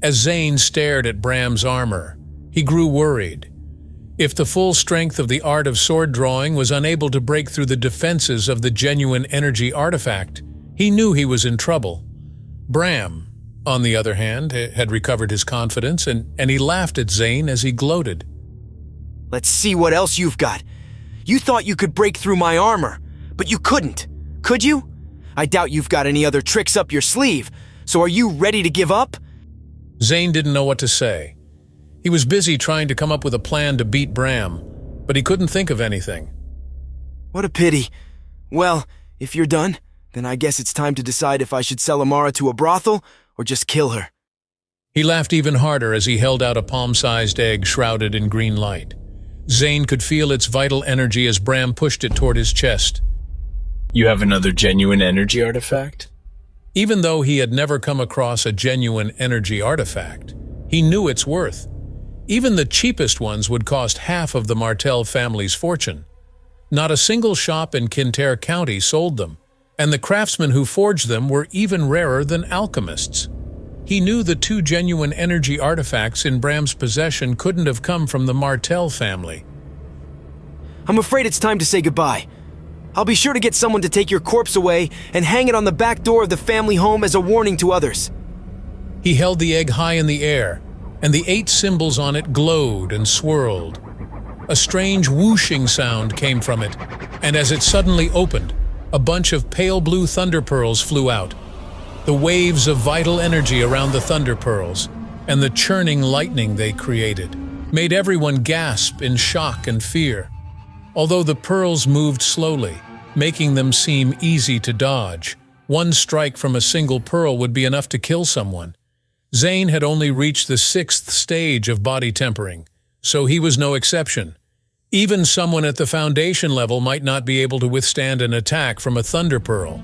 As Zane stared at Bram's armor, he grew worried. If the full strength of the art of sword drawing was unable to break through the defenses of the genuine energy artifact, he knew he was in trouble. Bram, on the other hand, had recovered his confidence, and he laughed at Zane as he gloated. Let's see what else you've got. You thought you could break through my armor, but you couldn't, could you? I doubt you've got any other tricks up your sleeve, so are you ready to give up? Zane didn't know what to say. He was busy trying to come up with a plan to beat Bram, but he couldn't think of anything. What a pity. Well, if you're done, then I guess it's time to decide if I should sell Amara to a brothel or just kill her. He laughed even harder as he held out a palm-sized egg shrouded in green light. Zane could feel its vital energy as Bram pushed it toward his chest. You have another genuine energy artifact? Even though he had never come across a genuine energy artifact, he knew its worth. Even the cheapest ones would cost half of the Martell family's fortune. Not a single shop in Kintyre County sold them, and the craftsmen who forged them were even rarer than alchemists. He knew the two genuine energy artifacts in Bram's possession couldn't have come from the Martell family. I'm afraid it's time to say goodbye. I'll be sure to get someone to take your corpse away and hang it on the back door of the family home as a warning to others. He held the egg high in the air, and the 8 symbols on it glowed and swirled. A strange whooshing sound came from it, and as it suddenly opened, a bunch of pale blue thunder pearls flew out. The waves of vital energy around the thunder pearls, and the churning lightning they created, made everyone gasp in shock and fear. Although the pearls moved slowly, making them seem easy to dodge, one strike from a single pearl would be enough to kill someone. Zane had only reached the 6th stage of body tempering, so he was no exception. Even someone at the foundation level might not be able to withstand an attack from a thunder pearl.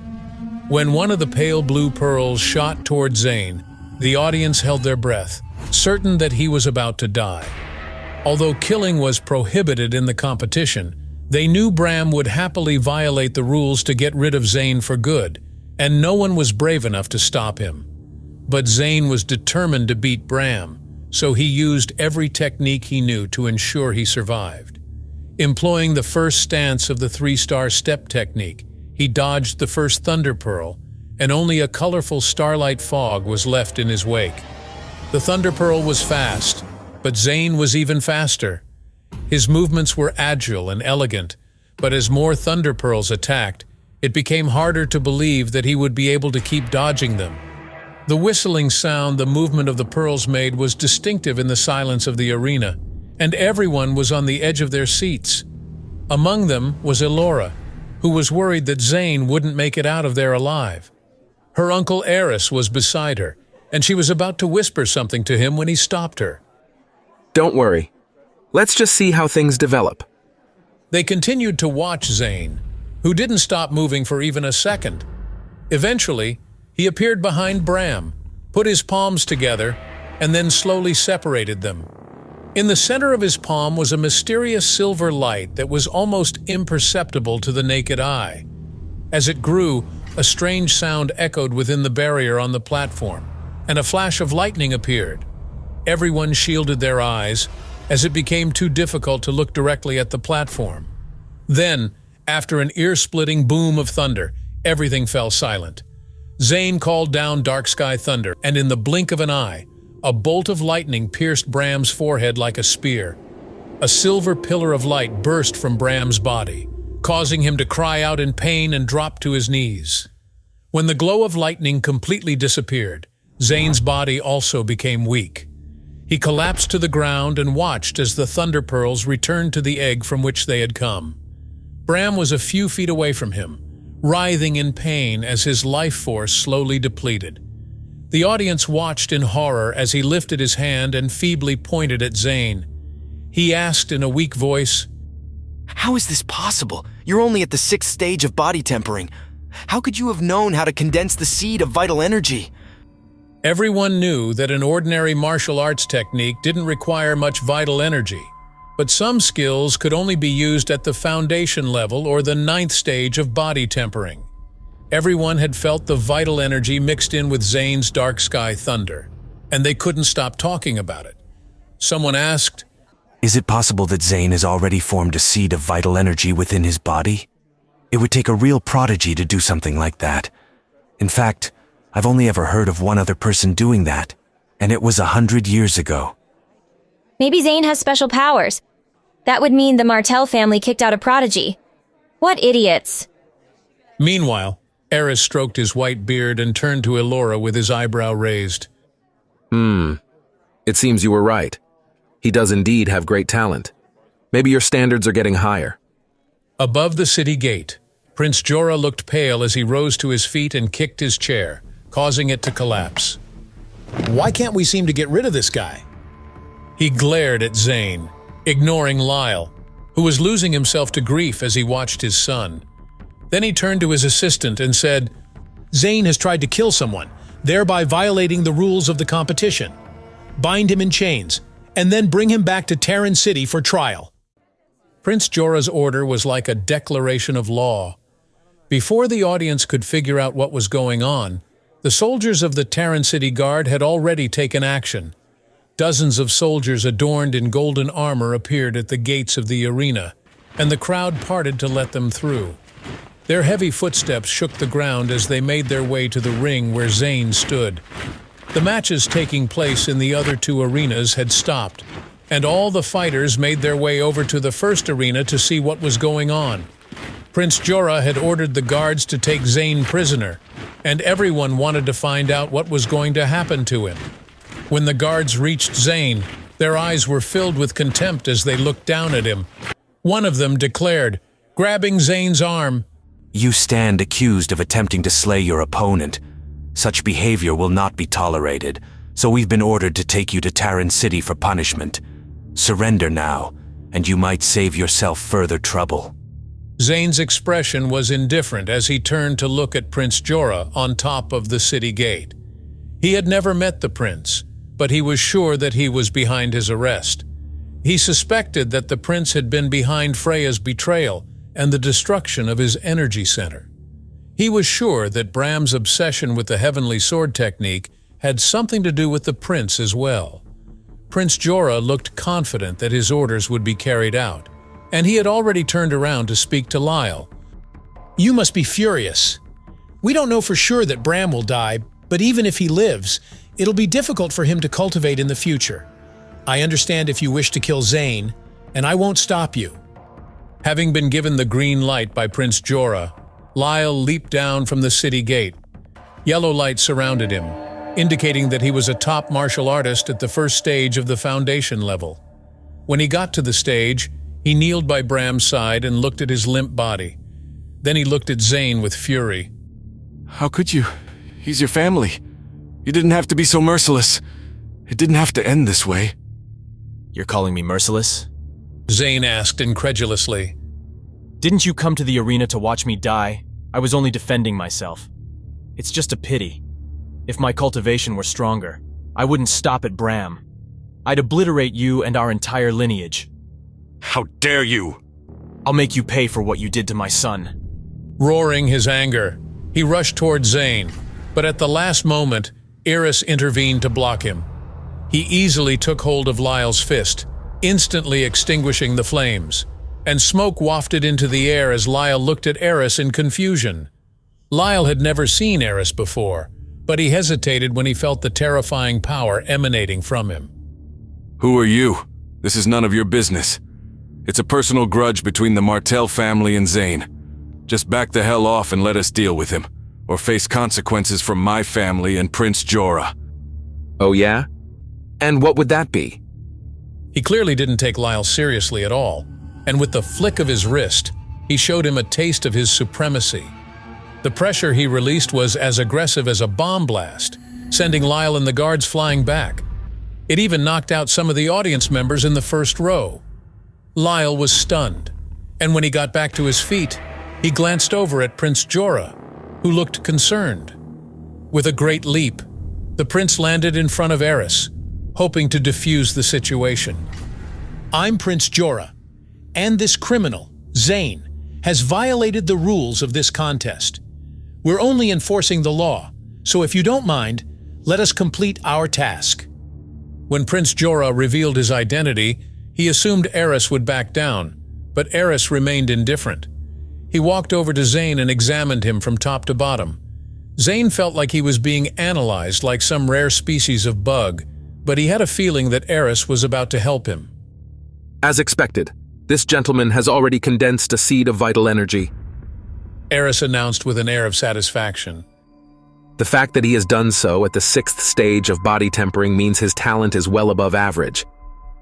When one of the pale blue pearls shot toward Zane, the audience held their breath, certain that he was about to die. Although killing was prohibited in the competition, they knew Bram would happily violate the rules to get rid of Zane for good, and no one was brave enough to stop him. But Zane was determined to beat Bram, so he used every technique he knew to ensure he survived. Employing the first stance of the 3-star step technique, he dodged the first thunder pearl, and only a colorful starlight fog was left in his wake. The thunder pearl was fast, but Zane was even faster. His movements were agile and elegant, but as more thunder pearls attacked, it became harder to believe that he would be able to keep dodging them. The whistling sound the movement of the pearls made was distinctive in the silence of the arena, and everyone was on the edge of their seats. Among them was Elora, who was worried that Zane wouldn't make it out of there alive. Her uncle Aris was beside her, and she was about to whisper something to him when he stopped her. Don't worry. Let's just see how things develop. They continued to watch Zane, who didn't stop moving for even a second. Eventually, he appeared behind Bram, put his palms together, and then slowly separated them. In the center of his palm was a mysterious silver light that was almost imperceptible to the naked eye. As it grew, a strange sound echoed within the barrier on the platform, and a flash of lightning appeared. Everyone shielded their eyes, as it became too difficult to look directly at the platform. Then, after an ear-splitting boom of thunder, everything fell silent. Zane called down dark sky thunder, and in the blink of an eye, a bolt of lightning pierced Bram's forehead like a spear. A silver pillar of light burst from Bram's body, causing him to cry out in pain and drop to his knees. When the glow of lightning completely disappeared, Zane's body also became weak. He collapsed to the ground and watched as the thunder pearls returned to the egg from which they had come. Bram was a few feet away from him, writhing in pain as his life force slowly depleted. The audience watched in horror as he lifted his hand and feebly pointed at Zane. He asked in a weak voice, How is this possible? You're only at the 6th stage of body tempering. How could you have known how to condense the seed of vital energy? Everyone knew that an ordinary martial arts technique didn't require much vital energy, but some skills could only be used at the foundation level or the 9th stage of body tempering. Everyone had felt the vital energy mixed in with Zane's dark sky thunder. and they couldn't stop talking about it. Someone asked, Is it possible that Zane has already formed a seed of vital energy within his body? It would take a real prodigy to do something like that. In fact, I've only ever heard of one other person doing that, and it was 100 years ago. Maybe Zane has special powers. That would mean the Martell family kicked out a prodigy. What idiots. Meanwhile, Aris stroked his white beard and turned to Elora with his eyebrow raised. It seems you were right. He does indeed have great talent. Maybe your standards are getting higher. Above the city gate, Prince Jorah looked pale as he rose to his feet and kicked his chair, causing it to collapse. Why can't we seem to get rid of this guy? He glared at Zane, ignoring Lyle, who was losing himself to grief as he watched his son. Then he turned to his assistant and said, Zane has tried to kill someone, thereby violating the rules of the competition. Bind him in chains, and then bring him back to Terran City for trial. Prince Jorah's order was like a declaration of law. Before the audience could figure out what was going on, the soldiers of the Terran City Guard had already taken action. Dozens of soldiers adorned in golden armor appeared at the gates of the arena, and the crowd parted to let them through. Their heavy footsteps shook the ground as they made their way to the ring where Zane stood. The matches taking place in the other two arenas had stopped, and all the fighters made their way over to the first arena to see what was going on. Prince Jorah had ordered the guards to take Zane prisoner, and everyone wanted to find out what was going to happen to him. When the guards reached Zane, their eyes were filled with contempt as they looked down at him. One of them declared, grabbing Zane's arm, You stand accused of attempting to slay your opponent. Such behavior will not be tolerated, so we've been ordered to take you to Terran City for punishment. Surrender now, and you might save yourself further trouble. Zane's expression was indifferent as he turned to look at Prince Jorah on top of the city gate. He had never met the prince, but he was sure that he was behind his arrest. He suspected that the prince had been behind Freya's betrayal and the destruction of his energy center. He was sure that Bram's obsession with the heavenly sword technique had something to do with the prince as well. Prince Jorah looked confident that his orders would be carried out, and he had already turned around to speak to Lyle. You must be furious. We don't know for sure that Bram will die, but even if he lives, it'll be difficult for him to cultivate in the future. I understand if you wish to kill Zane, and I won't stop you. Having been given the green light by Prince Jorah, Lyle leaped down from the city gate. Yellow light surrounded him, indicating that he was a top martial artist at the first stage of the foundation level. When he got to the stage, he kneeled by Bram's side and looked at his limp body. Then he looked at Zane with fury. How could you? He's your family. You didn't have to be so merciless. It didn't have to end this way. You're calling me merciless? Zane asked incredulously. Didn't you come to the arena to watch me die? I was only defending myself. It's just a pity. If my cultivation were stronger, I wouldn't stop at Bram. I'd obliterate you and our entire lineage. How dare you! I'll make you pay for what you did to my son. Roaring his anger, he rushed toward Zane, but at the last moment, Aris intervened to block him. He easily took hold of Lyle's fist, instantly extinguishing the flames, and smoke wafted into the air as Lyle looked at Aris in confusion. Lyle had never seen Aris before, but he hesitated when he felt the terrifying power emanating from him. Who are you? This is none of your business. It's a personal grudge between the Martell family and Zane. Just back the hell off and let us deal with him, or face consequences from my family and Prince Jorah. Oh yeah? And what would that be? He clearly didn't take Lyle seriously at all, and with the flick of his wrist, he showed him a taste of his supremacy. The pressure he released was as aggressive as a bomb blast, sending Lyle and the guards flying back. It even knocked out some of the audience members in the first row. Lyle was stunned, and when he got back to his feet, he glanced over at Prince Jorah, who looked concerned. With a great leap, the prince landed in front of Aris, hoping to defuse the situation. I'm Prince Jorah, and this criminal, Zane, has violated the rules of this contest. We're only enforcing the law, so if you don't mind, Let us complete our task." When Prince Jorah revealed his identity, he assumed Aris would back down, but Aris remained indifferent. He walked over to Zane and examined him from top to bottom. Zane felt like he was being analyzed like some rare species of bug, but he had a feeling that Aris was about to help him. As expected, this gentleman has already condensed a seed of vital energy. Aris announced with an air of satisfaction. The fact that he has done so at the 6th stage of body tempering means his talent is well above average.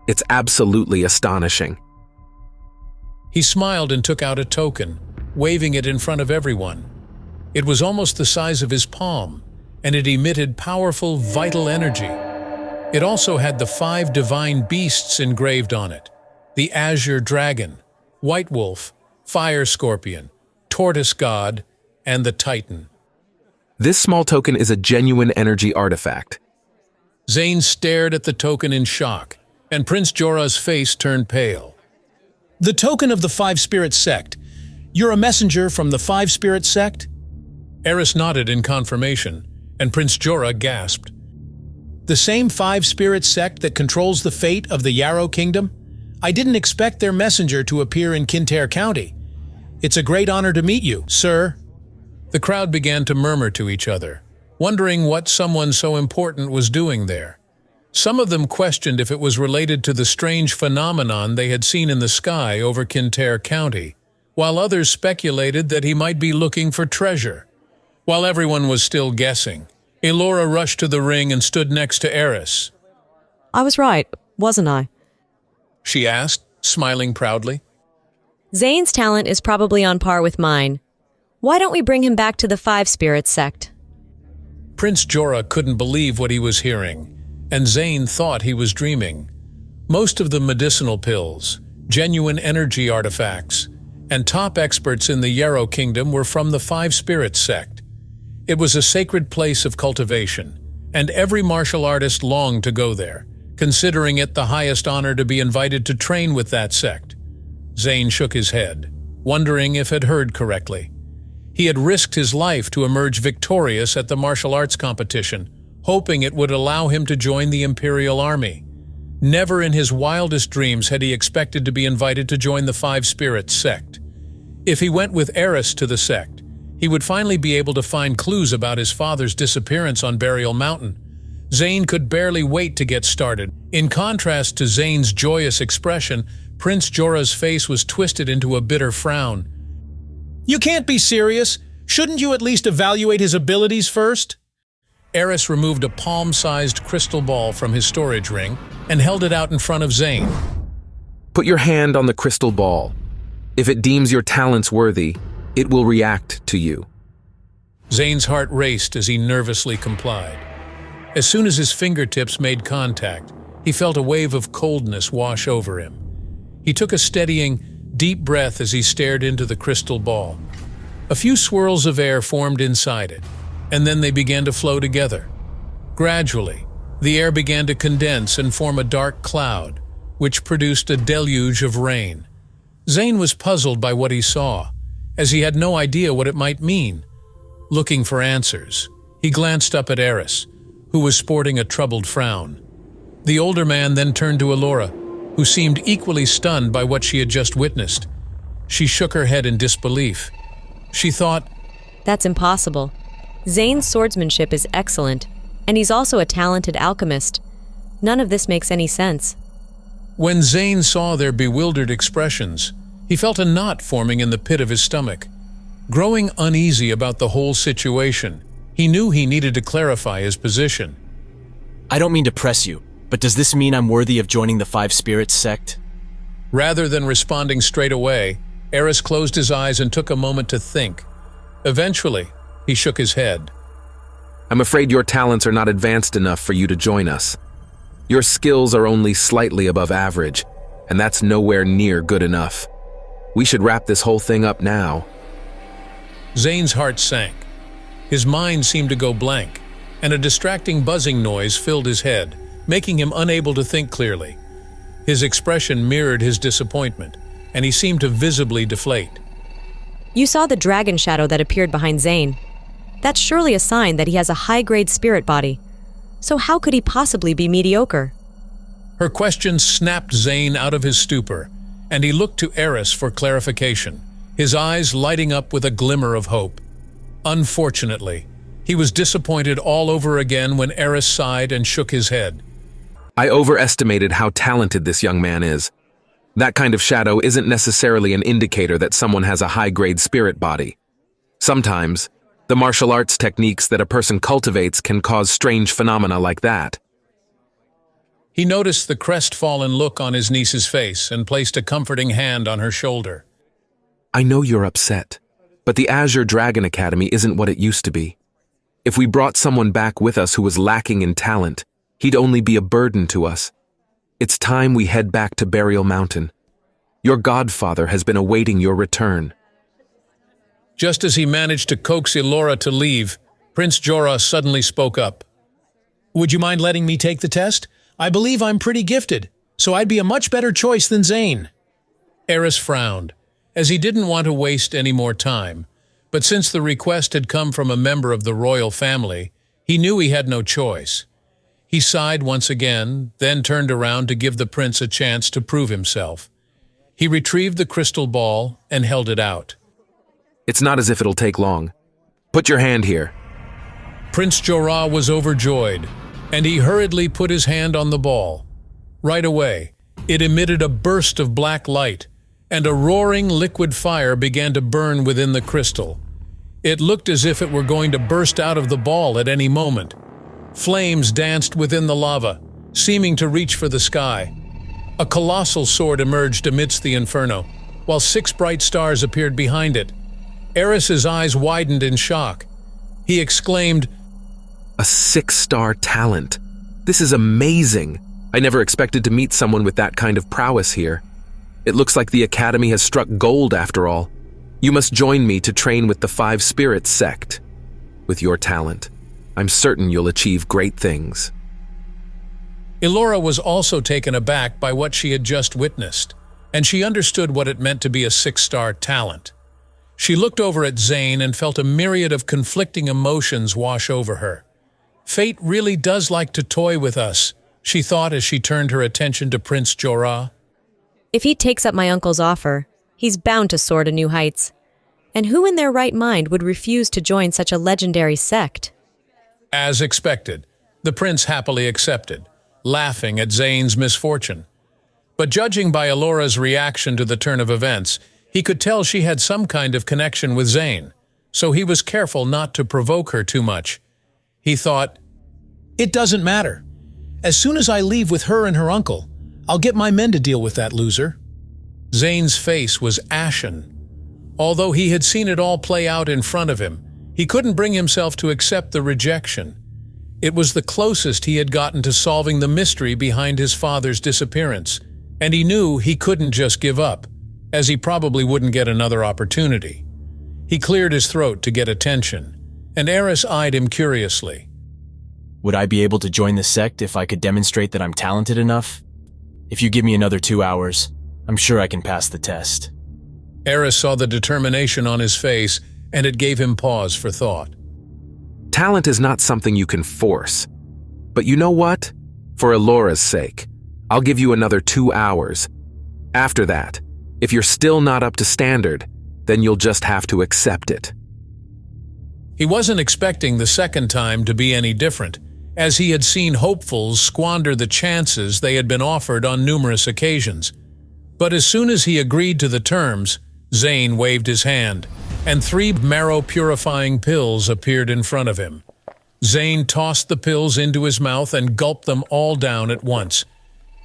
It's absolutely astonishing. He smiled and took out a token, waving it in front of everyone. It was almost the size of his palm, and it emitted powerful, vital energy. It also had the 5 divine beasts engraved on it: the azure dragon, white wolf, fire scorpion, tortoise god, and the titan. This small token is a genuine energy artifact. Zane stared at the token in shock, and Prince Jorah's face turned pale. "The token of the Five Spirit sect. You're a messenger from the Five Spirit sect?" Aris nodded in confirmation, and Prince Jorah gasped. "The same Five Spirit sect that controls the fate of the Yarrow Kingdom? I didn't expect their messenger to appear in Kintyre County. It's a great honor to meet you, sir." The crowd began to murmur to each other, wondering what someone so important was doing there. Some of them questioned if it was related to the strange phenomenon they had seen in the sky over Kintyre County, while others speculated that he might be looking for treasure. While everyone was still guessing, Elora rushed to the ring and stood next to Aris. "I was right, wasn't I?" she asked, smiling proudly. "Zane's talent is probably on par with mine. Why don't we bring him back to the Five Spirit sect?" Prince Jorah couldn't believe what he was hearing, and Zane thought he was dreaming. Most of the medicinal pills, genuine energy artifacts, and top experts in the Yarrow Kingdom were from the Five Spirits sect. It was a sacred place of cultivation, and every martial artist longed to go there, considering it the highest honor to be invited to train with that sect. Zane shook his head, wondering if he'd heard correctly. He had risked his life to emerge victorious at the martial arts competition, hoping it would allow him to join the Imperial Army. Never in his wildest dreams had he expected to be invited to join the Five Spirits sect. If he went with Aris to the sect, he would finally be able to find clues about his father's disappearance on Burial Mountain. Zane could barely wait to get started. In contrast to Zane's joyous expression, Prince Jorah's face was twisted into a bitter frown. "You can't be serious. Shouldn't you at least evaluate his abilities first?" Aris removed a palm-sized crystal ball from his storage ring and held it out in front of Zane. Put your hand on the crystal ball. If it deems your talents worthy, it will react to you. Zane's heart raced as he nervously complied. As soon as his fingertips made contact, he felt a wave of coldness wash over him. He took a steadying, deep breath as he stared into the crystal ball. A few swirls of air formed inside it, and then they began to flow together. Gradually, the air began to condense and form a dark cloud, which produced a deluge of rain. Zane was puzzled by what he saw, as he had no idea what it might mean. Looking for answers, he glanced up at Aris, who was sporting a troubled frown. The older man then turned to Elora, who seemed equally stunned by what she had just witnessed. She shook her head in disbelief. She thought, "That's impossible. Zane's swordsmanship is excellent, and he's also a talented alchemist. None of this makes any sense." When Zane saw their bewildered expressions, he felt a knot forming in the pit of his stomach. Growing uneasy about the whole situation, he knew he needed to clarify his position. "I don't mean to press you, but does this mean I'm worthy of joining the Five Spirits sect?" Rather than responding straight away, Aris closed his eyes and took a moment to think. Eventually, he shook his head. I'm afraid your talents are not advanced enough for you to join us. Your skills are only slightly above average, and that's nowhere near good enough. We should wrap this whole thing up now. Zane's heart sank. His mind seemed to go blank, and a distracting buzzing noise filled his head, making him unable to think clearly. His expression mirrored his disappointment, and he seemed to visibly deflate. "You saw the dragon shadow that appeared behind Zane. That's surely a sign that he has a high-grade spirit body. so how could he possibly be mediocre? Her question snapped Zane out of his stupor, and he looked to Aris for clarification, his eyes lighting up with a glimmer of hope. Unfortunately, he was disappointed all over again when Aris sighed and shook his head. I overestimated how talented this young man is. That kind of shadow isn't necessarily an indicator that someone has a high-grade spirit body. Sometimes, the martial arts techniques that a person cultivates can cause strange phenomena like that. He noticed the crestfallen look on his niece's face and placed a comforting hand on her shoulder. I know you're upset, but the Azure Dragon Academy isn't what it used to be. If we brought someone back with us who was lacking in talent, he'd only be a burden to us. It's time we head back to Burial Mountain. Your godfather has been awaiting your return. Just as he managed to coax Elora to leave, Prince Jorah suddenly spoke up. Would you mind letting me take the test? I believe I'm pretty gifted, so I'd be a much better choice than Zane. Aris frowned, as he didn't want to waste any more time, but since the request had come from a member of the royal family, he knew he had no choice. He sighed once again, then turned around to give the prince a chance to prove himself. He retrieved the crystal ball and held it out. It's not as if it'll take long. Put your hand here. Prince Jorah was overjoyed, and he hurriedly put his hand on the ball. Right away, it emitted a burst of black light, and a roaring liquid fire began to burn within the crystal. It looked as if it were going to burst out of the ball at any moment. Flames danced within the lava, seeming to reach for the sky. A colossal sword emerged amidst the inferno, while 6 bright stars appeared behind it. Aris's eyes widened in shock. He exclaimed, A 6-star talent. This is amazing. I never expected to meet someone with that kind of prowess here. It looks like the Academy has struck gold after all. You must join me to train with the 5 Spirits sect. With your talent, I'm certain you'll achieve great things. Elora was also taken aback by what she had just witnessed, and she understood what it meant to be a 6-star talent. She looked over at Zane and felt a myriad of conflicting emotions wash over her. Fate really does like to toy with us, she thought as she turned her attention to Prince Jorah. If he takes up my uncle's offer, he's bound to soar to new heights. And who in their right mind would refuse to join such a legendary sect? As expected, the prince happily accepted, laughing at Zane's misfortune. But judging by Elora's reaction to the turn of events, he could tell she had some kind of connection with Zane, so he was careful not to provoke her too much. He thought, It doesn't matter. As soon as I leave with her and her uncle, I'll get my men to deal with that loser. Zane's face was ashen. Although he had seen it all play out in front of him, he couldn't bring himself to accept the rejection. It was the closest he had gotten to solving the mystery behind his father's disappearance, and he knew he couldn't just give up, as he probably wouldn't get another opportunity. He cleared his throat to get attention, and Aris eyed him curiously. Would I be able to join the sect if I could demonstrate that I'm talented enough? If you give me another 2 hours, I'm sure I can pass the test. Aris saw the determination on his face, and it gave him pause for thought. Talent is not something you can force. But you know what? For Elora's sake, I'll give you another 2 hours. After that, if you're still not up to standard, then you'll just have to accept it. He wasn't expecting the second time to be any different, as he had seen hopefuls squander the chances they had been offered on numerous occasions. But as soon as he agreed to the terms, Zane waved his hand, and 3 marrow-purifying pills appeared in front of him. Zane tossed the pills into his mouth and gulped them all down at once.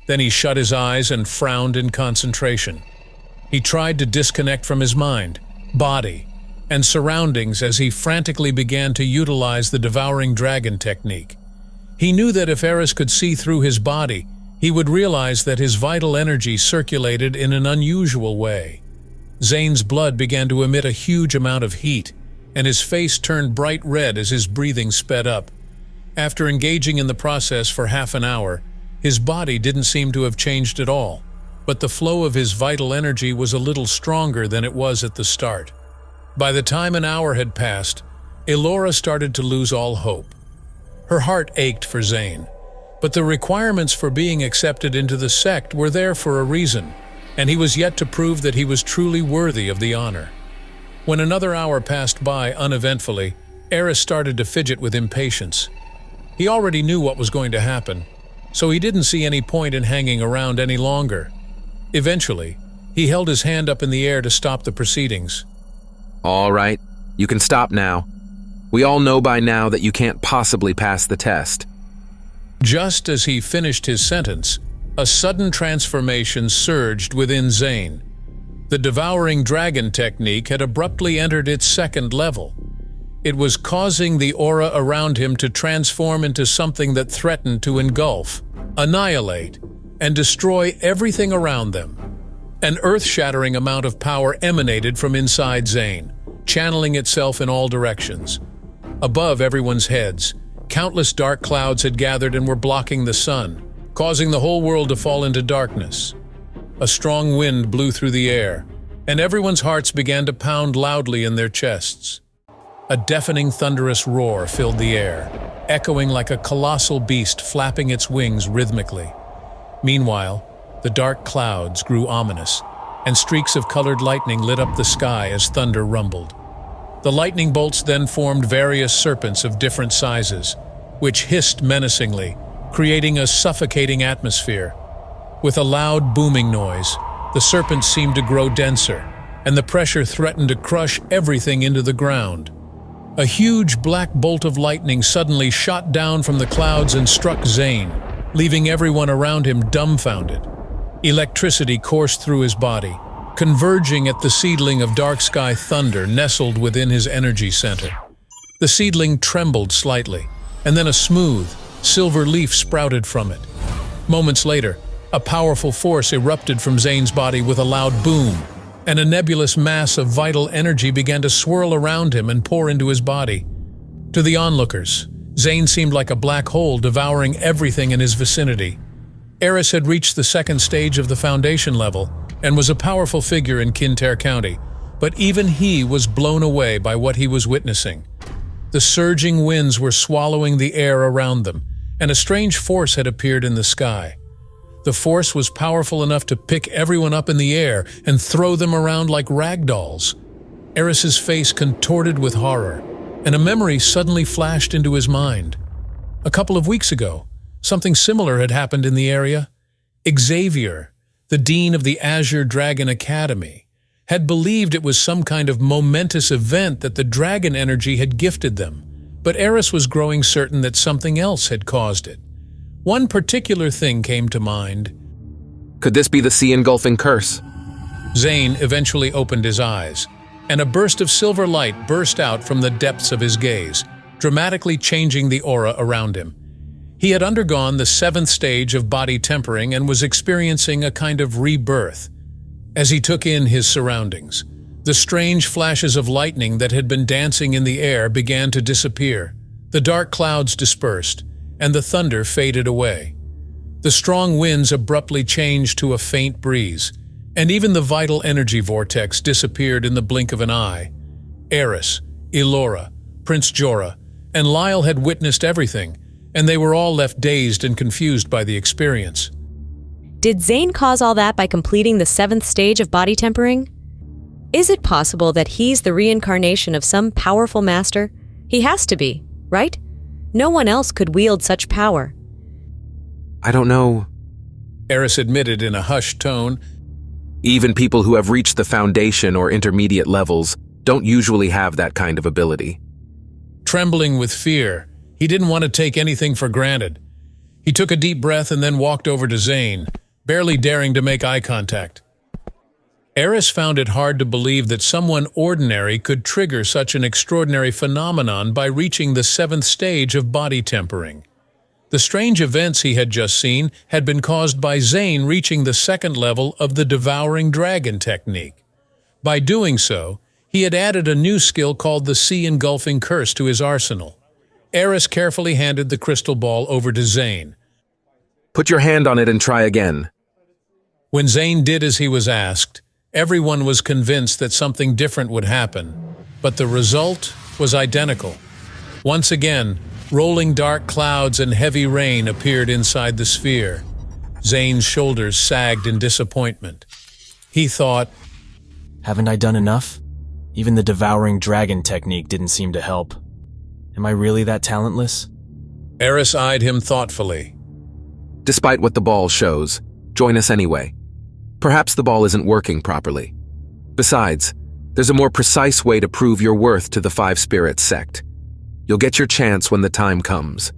Then he shut his eyes and frowned in concentration. He tried to disconnect from his mind, body, and surroundings as he frantically began to utilize the devouring dragon technique. He knew that if Aris could see through his body, he would realize that his vital energy circulated in an unusual way. Zane's blood began to emit a huge amount of heat, and his face turned bright red as his breathing sped up. After engaging in the process for half an hour, his body didn't seem to have changed at all, but the flow of his vital energy was a little stronger than it was at the start. By the time an hour had passed, Elora started to lose all hope. Her heart ached for Zane. But the requirements for being accepted into the sect were there for a reason, and he was yet to prove that he was truly worthy of the honor. When another hour passed by uneventfully, Aris started to fidget with impatience. He already knew what was going to happen, so he didn't see any point in hanging around any longer. Eventually, he held his hand up in the air to stop the proceedings. All right, you can stop now. We all know by now that you can't possibly pass the test. Just as he finished his sentence, a sudden transformation surged within Zane. The devouring dragon technique had abruptly entered its second level. It was causing the aura around him to transform into something that threatened to engulf, annihilate, and destroy everything around them. An earth-shattering amount of power emanated from inside Zane, channeling itself in all directions. Above everyone's heads, countless dark clouds had gathered and were blocking the sun, causing the whole world to fall into darkness. A strong wind blew through the air, and everyone's hearts began to pound loudly in their chests. A deafening thunderous roar filled the air, echoing like a colossal beast flapping its wings rhythmically. Meanwhile, the dark clouds grew ominous, and streaks of colored lightning lit up the sky as thunder rumbled. The lightning bolts then formed various serpents of different sizes, which hissed menacingly, creating a suffocating atmosphere. With a loud booming noise, the serpents seemed to grow denser, and the pressure threatened to crush everything into the ground. A huge black bolt of lightning suddenly shot down from the clouds and struck Zane, leaving everyone around him dumbfounded. Electricity coursed through his body, converging at the seedling of dark sky thunder nestled within his energy center. The seedling trembled slightly, and then a smooth, silver leaf sprouted from it. Moments later, a powerful force erupted from Zane's body with a loud boom, and a nebulous mass of vital energy began to swirl around him and pour into his body. To the onlookers, Zane seemed like a black hole devouring everything in his vicinity. Aris had reached the second stage of the foundation level and was a powerful figure in Kintyre County, but even he was blown away by what he was witnessing. The surging winds were swallowing the air around them, and a strange force had appeared in the sky. The force was powerful enough to pick everyone up in the air and throw them around like rag dolls. Aris's face contorted with horror, and a memory suddenly flashed into his mind. A couple of weeks ago, something similar had happened in the area. Xavier, the dean of the Azure Dragon Academy, had believed it was some kind of momentous event that the dragon energy had gifted them, but Aris was growing certain that something else had caused it. One particular thing came to mind. Could this be the sea-engulfing curse? Zane eventually opened his eyes, and a burst of silver light burst out from the depths of his gaze, dramatically changing the aura around him. He had undergone the 7th stage of body tempering and was experiencing a kind of rebirth. As he took in his surroundings, the strange flashes of lightning that had been dancing in the air began to disappear. The dark clouds dispersed, and the thunder faded away. The strong winds abruptly changed to a faint breeze, and even the vital energy vortex disappeared in the blink of an eye. Aris, Elora, Prince Jorah, and Lyle had witnessed everything, and they were all left dazed and confused by the experience. Did Zane cause all that by completing the 7th stage of body tempering? Is it possible that he's the reincarnation of some powerful master? He has to be, right? No one else could wield such power. I don't know. Aris admitted in a hushed tone. Even people who have reached the foundation or intermediate levels don't usually have that kind of ability. Trembling with fear, he didn't want to take anything for granted. He took a deep breath and then walked over to Zane, barely daring to make eye contact. Aris found it hard to believe that someone ordinary could trigger such an extraordinary phenomenon by reaching the 7th stage of body tempering. The strange events he had just seen had been caused by Zane reaching the 2nd level of the devouring dragon technique. By doing so, he had added a new skill called the sea-engulfing curse to his arsenal. Aris carefully handed the crystal ball over to Zane. Put your hand on it and try again. When Zane did as he was asked, everyone was convinced that something different would happen, but the result was identical. Once again, Rolling dark clouds and heavy rain appeared inside the sphere. Zane's shoulders sagged in disappointment. He thought, Haven't I done enough? Even the devouring dragon technique didn't seem to help. Am I really that talentless? Aris eyed him thoughtfully. Despite what the ball shows, join us anyway. Perhaps the ball isn't working properly. Besides, there's a more precise way to prove your worth to the Five Spirits sect. You'll get your chance when the time comes.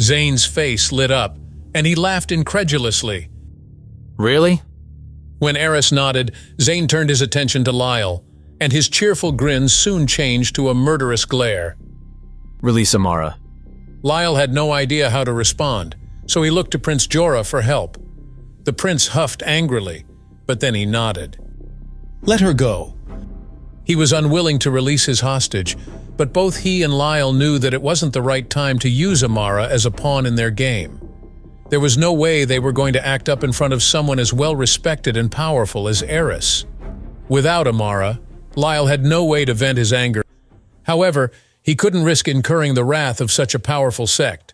Zane's face lit up, and he laughed incredulously. Really? When Aris nodded, Zane turned his attention to Lyle, and his cheerful grin soon changed to a murderous glare. Release Amara. Lyle had no idea how to respond, so he looked to Prince Jorah for help. The prince huffed angrily, but then he nodded. Let her go. He was unwilling to release his hostage, but both he and Lyle knew that it wasn't the right time to use Amara as a pawn in their game. There was no way they were going to act up in front of someone as well-respected and powerful as Aris. Without Amara, Lyle had no way to vent his anger. However, he couldn't risk incurring the wrath of such a powerful sect.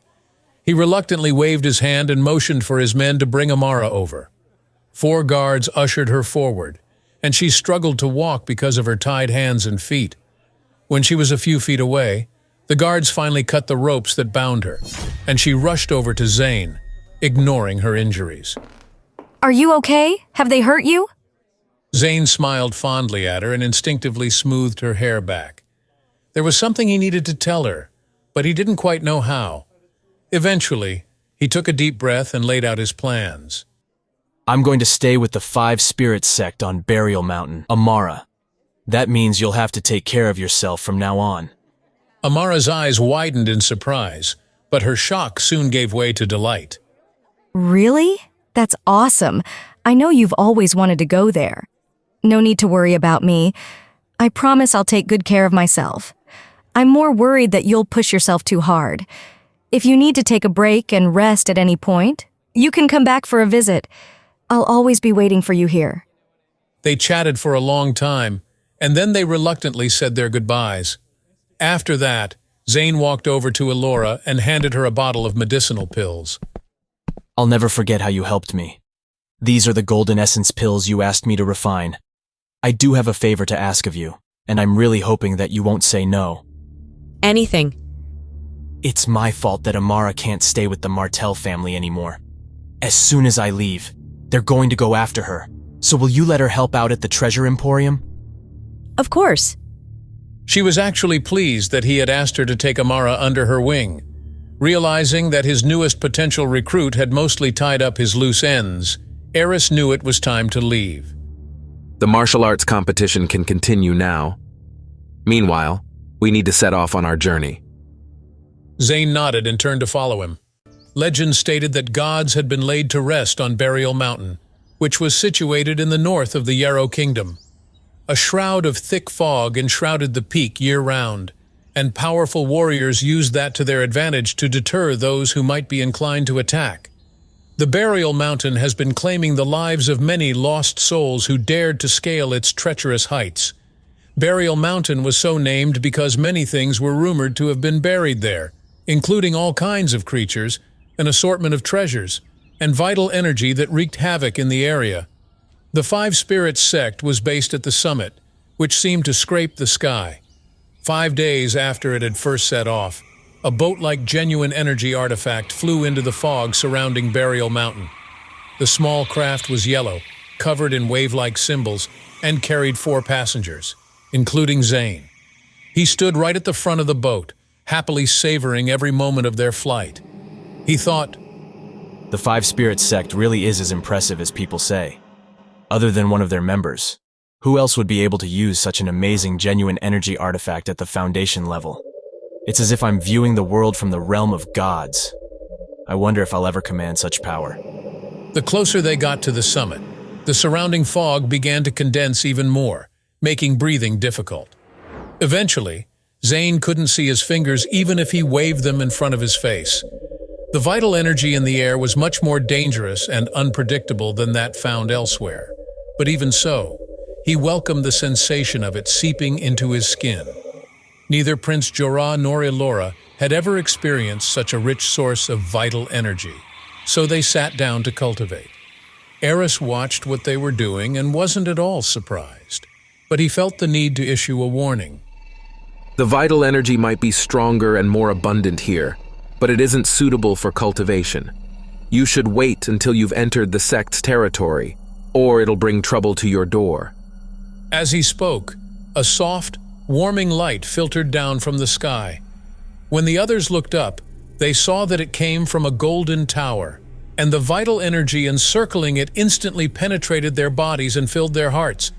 He reluctantly waved his hand and motioned for his men to bring Amara over. 4 guards ushered her forward, and she struggled to walk because of her tied hands and feet. When she was a few feet away, the guards finally cut the ropes that bound her, and she rushed over to Zane, ignoring her injuries. Are you okay? Have they hurt you? Zane smiled fondly at her and instinctively smoothed her hair back. There was something he needed to tell her, but he didn't quite know how. Eventually, he took a deep breath and laid out his plans. I'm going to stay with the Five Spirits sect on Burial Mountain, Amara. That means you'll have to take care of yourself from now on. Amara's eyes widened in surprise, but her shock soon gave way to delight. Really? That's awesome. I know you've always wanted to go there. No need to worry about me. I promise I'll take good care of myself. I'm more worried that you'll push yourself too hard. If you need to take a break and rest at any point, you can come back for a visit. I'll always be waiting for you here. They chatted for a long time, and then they reluctantly said their goodbyes. After that, Zane walked over to Elora and handed her a bottle of medicinal pills. I'll never forget how you helped me. These are the golden essence pills you asked me to refine. I do have a favor to ask of you, and I'm really hoping that you won't say no. Anything. It's my fault that Amara can't stay with the Martell family anymore. As soon as I leave, they're going to go after her. So will you let her help out at the Treasure Emporium? Of course. She was actually pleased that he had asked her to take Amara under her wing. Realizing that his newest potential recruit had mostly tied up his loose ends, Aris knew it was time to leave. The martial arts competition can continue now. Meanwhile, we need to set off on our journey. Zane nodded and turned to follow him. Legend stated that gods had been laid to rest on Burial Mountain, which was situated in the north of the Yarrow Kingdom. A shroud of thick fog enshrouded the peak year-round, and powerful warriors used that to their advantage to deter those who might be inclined to attack. The Burial Mountain has been claiming the lives of many lost souls who dared to scale its treacherous heights. Burial Mountain was so named because many things were rumored to have been buried there, including all kinds of creatures, an assortment of treasures, and vital energy that wreaked havoc in the area. The Five Spirits sect was based at the summit, which seemed to scrape the sky. 5 days after it had first set off, a boat-like genuine energy artifact flew into the fog surrounding Burial Mountain. The small craft was yellow, covered in wave-like symbols, and carried 4 passengers, including Zane. He stood right at the front of the boat, happily savoring every moment of their flight. He thought, The Five Spirits sect really is as impressive as people say. Other than one of their members, who else would be able to use such an amazing genuine energy artifact at the foundation level? It's as if I'm viewing the world from the realm of gods. I wonder if I'll ever command such power. The closer they got to the summit, the surrounding fog began to condense even more, making breathing difficult. Eventually, Zane couldn't see his fingers even if he waved them in front of his face. The vital energy in the air was much more dangerous and unpredictable than that found elsewhere. But even so, he welcomed the sensation of it seeping into his skin. Neither Prince Jorah nor Elora had ever experienced such a rich source of vital energy, so they sat down to cultivate. Aris watched what they were doing and wasn't at all surprised, but he felt the need to issue a warning. The vital energy might be stronger and more abundant here, but it isn't suitable for cultivation. You should wait until you've entered the sect's territory, or it'll bring trouble to your door. As he spoke, a soft, warming light filtered down from the sky. When the others looked up, they saw that it came from a golden tower, and the vital energy encircling it instantly penetrated their bodies and filled their hearts.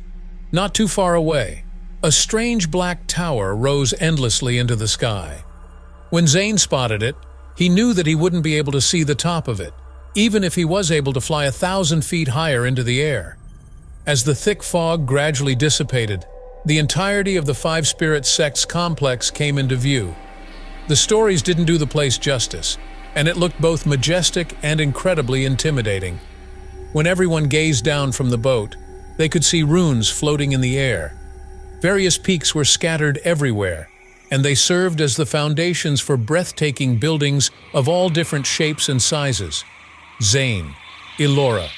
Not too far away, a strange black tower rose endlessly into the sky. When Zane spotted it, he knew that he wouldn't be able to see the top of it, even if he was able to fly 1,000 feet higher into the air. As the thick fog gradually dissipated, the entirety of the Five Spirits sect's complex came into view. The stories didn't do the place justice, and it looked both majestic and incredibly intimidating. When everyone gazed down from the boat, they could see runes floating in the air. Various peaks were scattered everywhere, and they served as the foundations for breathtaking buildings of all different shapes and sizes. Zane, Elora,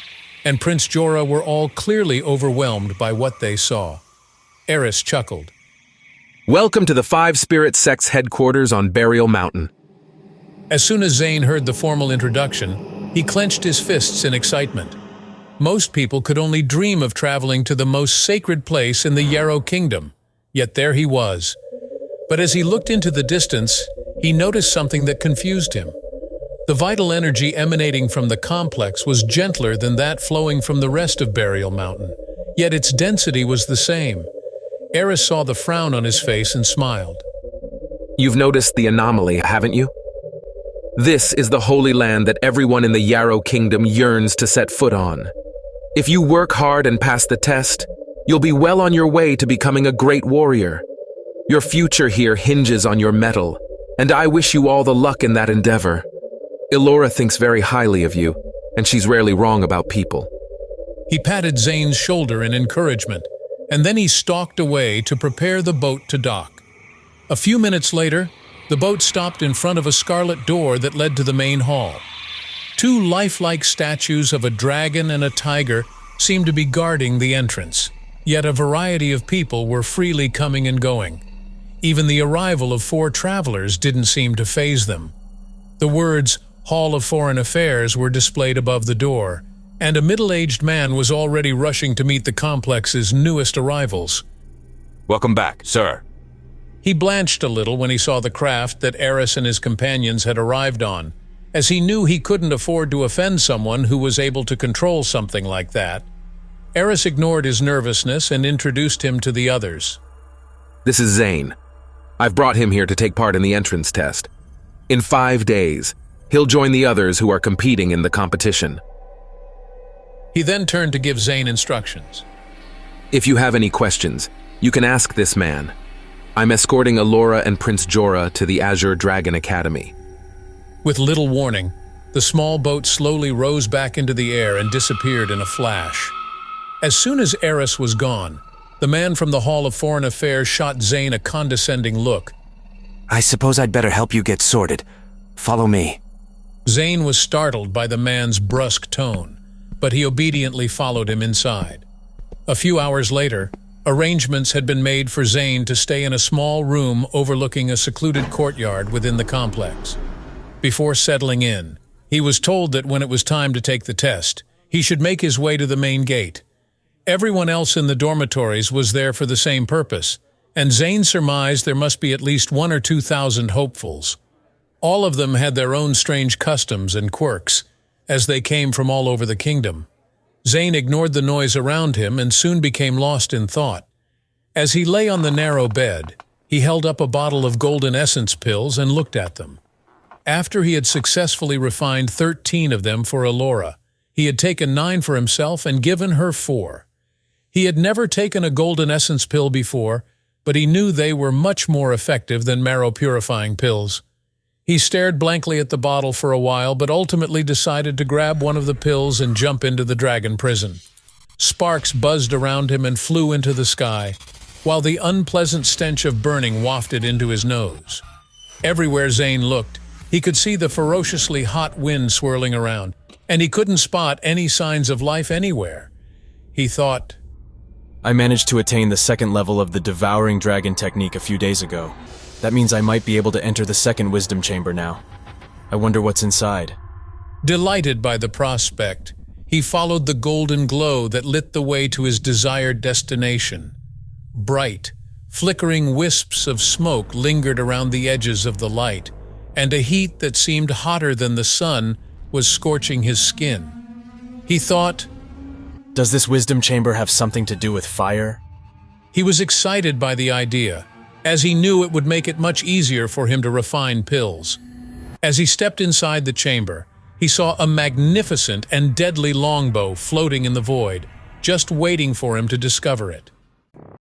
and Prince Jorah were all clearly overwhelmed by what they saw. Aris chuckled. Welcome to the Five Spirits sect's headquarters on Burial Mountain. As soon as Zane heard the formal introduction, he clenched his fists in excitement. Most people could only dream of traveling to the most sacred place in the Yarrow Kingdom, yet there he was. But as he looked into the distance, he noticed something that confused him. The vital energy emanating from the complex was gentler than that flowing from the rest of Burial Mountain, yet its density was the same. Aris saw the frown on his face and smiled. You've noticed the anomaly, haven't you? This is the holy land that everyone in the Yarrow Kingdom yearns to set foot on. If you work hard and pass the test, you'll be well on your way to becoming a great warrior. Your future here hinges on your mettle, and I wish you all the luck in that endeavor. Elora thinks very highly of you, and she's rarely wrong about people. He patted Zane's shoulder in encouragement, and then he stalked away to prepare the boat to dock. A few minutes later, the boat stopped in front of a scarlet door that led to the main hall. Two lifelike statues of a dragon and a tiger seemed to be guarding the entrance, yet a variety of people were freely coming and going. Even the arrival of 4 travelers didn't seem to faze them. The words, Hall of Foreign Affairs, were displayed above the door, and a middle-aged man was already rushing to meet the complex's newest arrivals. Welcome back, sir. He blanched a little when he saw the craft that Aris and his companions had arrived on, as he knew he couldn't afford to offend someone who was able to control something like that. Aris ignored his nervousness and introduced him to the others. This is Zane. I've brought him here to take part in the entrance test. In 5 days, he'll join the others who are competing in the competition. He then turned to give Zane instructions. If you have any questions, you can ask this man. I'm escorting Elora and Prince Jorah to the Azure Dragon Academy. With little warning, the small boat slowly rose back into the air and disappeared in a flash. As soon as Aris was gone, the man from the Hall of Foreign Affairs shot Zane a condescending look. I suppose I'd better help you get sorted. Follow me. Zane was startled by the man's brusque tone, but he obediently followed him inside. A few hours later, arrangements had been made for Zane to stay in a small room overlooking a secluded courtyard within the complex. Before settling in, he was told that when it was time to take the test, he should make his way to the main gate. Everyone else in the dormitories was there for the same purpose, and Zane surmised there must be at least 1,000 or 2,000 hopefuls. All of them had their own strange customs and quirks, as they came from all over the kingdom. Zane ignored the noise around him and soon became lost in thought. As he lay on the narrow bed, he held up a bottle of golden essence pills and looked at them. After he had successfully refined 13 of them for Elora, he had taken 9 for himself and given her 4. He had never taken a golden essence pill before, but he knew they were much more effective than marrow-purifying pills. He stared blankly at the bottle for a while, but ultimately decided to grab one of the pills and jump into the dragon prison. Sparks buzzed around him and flew into the sky, while the unpleasant stench of burning wafted into his nose. Everywhere Zane looked, he could see the ferociously hot wind swirling around, and he couldn't spot any signs of life anywhere. He thought, I managed to attain the second level of the Devouring Dragon technique a few days ago. That means I might be able to enter the second wisdom chamber now. I wonder what's inside. Delighted by the prospect, he followed the golden glow that lit the way to his desired destination. Bright, flickering wisps of smoke lingered around the edges of the light, and a heat that seemed hotter than the sun was scorching his skin. He thought, does this wisdom chamber have something to do with fire? He was excited by the idea, as he knew it would make it much easier for him to refine pills. As he stepped inside the chamber, he saw a magnificent and deadly longbow floating in the void, just waiting for him to discover it.